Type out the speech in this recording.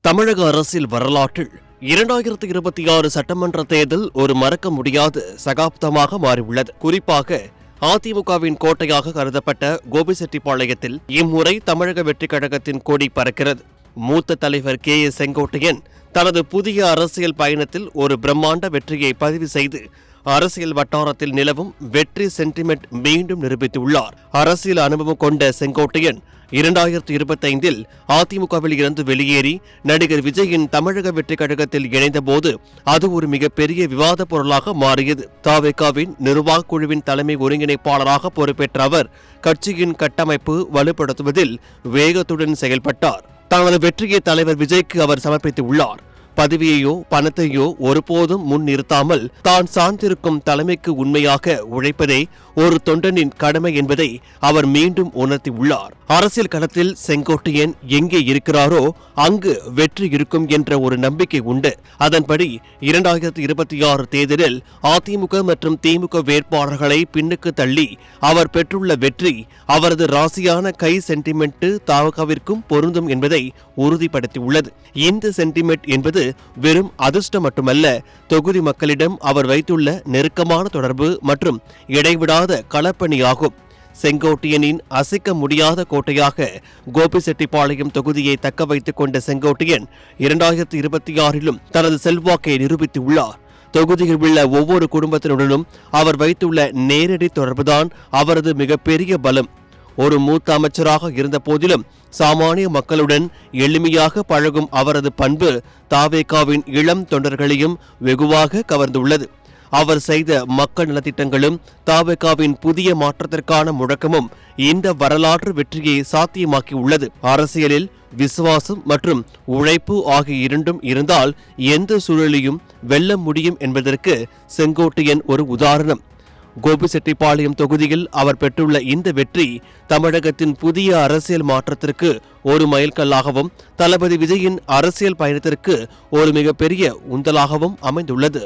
தமிழக அரசியல் வரலாற்றில் 2026 சட்டமன்ற தேர்தல் ஒரு மறக்க முடியாத சகாப்தமாக மாறியுள்ளது. குறிப்பாக அதிமுகவின் கோட்டையாக கருதப்பட்ட கோபிச்செட்டிப்பாளையத்தில் இம்முறை தமிழக வெற்றிக் கழகத்தின் கொடி பறக்கிறது. மூத்த தலைவர் KS செங்கோட்டையன் தனது புதிய அரசியல் பயணத்தில் ஒரு பிரம்மாண்ட வெற்றியை பதிவு செய்து அரசியல் வட்டாரத்தில் நிலவும் வெற்றி சென்டிமெண்ட் மீண்டும் நிரூபித்துள்ளார். அரசியல் அனுபவம் கொண்ட செங்கோட்டையன் 2025 அதிமுகவில் இருந்து வெளியேறி நடிகர் விஜயின் தமிழக வெற்றிக் கழகத்தில் இணைந்தபோது அது ஒரு மிகப்பெரிய விவாத பொருளாக மாறியது. தவேகாவின் நிர்வாகக் குழுவின் தலைமை ஒருங்கிணைப்பாளராக பொறுப்பேற்ற அவர் கட்சியின் கட்டமைப்பு வலுப்படுத்துவதில் வேகத்துடன் செயல்பட்டார். தனது வெற்றியை தலைவர் விஜய்க்கு அவர் சமர்ப்பித்துள்ளார். பதவியையோ பணத்தையோ ஒருபோதும் முன் நிறுத்தாமல் தான் சார்ந்திருக்கும் தலைமைக்கு உண்மையாக உழைப்பதே ஒரு தொண்டனின் கடமை என்பதை அவர் மீண்டும் உணர்த்தியுள்ளார். அரசியல் களத்தில் செங்கோட்டையன் எங்கே இருக்கிறாரோ அங்கு வெற்றி இருக்கும் என்ற ஒரு நம்பிக்கை உண்டு. அதன்படி 2026 தேர்தலில் அதிமுக மற்றும் திமுக வேட்பாளர்களை பின்னுக்கு தள்ளி அவர் பெற்றுள்ள வெற்றி அவரது ராசியான கை சென்டிமெண்ட் தவேகாவிற்கும் பொருந்தும் என்பதை உறுதிப்படுத்தியுள்ளது. இந்த சென்டிமெண்ட் என்பது வெறும் அதிர்ஷ்டம் மட்டுமல்ல, தொகுதி மக்களிடம் அவர் வைத்துள்ள நெருக்கமான தொடர்பு மற்றும் இடைவிடாத களப்பணியாகும். செங்கோட்டையனின் அசைக்க முடியாத கோட்டையாக கோபிச்செட்டிப்பாளையம் தொகுதியை தக்க வைத்துக் கொண்ட செங்கோட்டையன் 2026 தனது செல்வாக்கை நிரூபித்துள்ளார். தொகுதியில் உள்ள ஒவ்வொரு குடும்பத்தினுடனும் அவர் வைத்துள்ள நேரடி தொடர்புதான் அவரது மிகப்பெரிய பலம். ஒரு மூத்த அமைச்சராக இருந்த போதிலும் சாமானிய மக்களுடன் எளிமையாக பழகும் அவரது பண்பு தவேகாவின் இளம் தொண்டர்களையும் வெகுவாக கவர்ந்துள்ளது. அவர் செய்த மக்கள் நலத்திட்டங்களும் தவேகாவின் புதிய மாற்றத்திற்கான முழக்கமும் இந்த வரலாற்று வெற்றியை சாத்தியமாக்கியுள்ளது. அரசியலில் விசுவாசம் மற்றும் உழைப்பு ஆகிய இரண்டும் இருந்தால் எந்த சூழலையும் வெல்ல முடியும் என்பதற்கு செங்கோட்டையன் ஒரு உதாரணம். கோபிச்செட்டிப்பாளையம் தொகுதியில் அவர் பெற்றுள்ள இந்த வெற்றி தமிழகத்தின் புதிய அரசியல் மாற்றத்திற்கு ஒரு மைல்கல்லாகவும் தளபதி விஜயின் அரசியல் பயணத்திற்கு ஒரு மிகப்பெரிய உந்தலாகவும் அமைந்துள்ளது.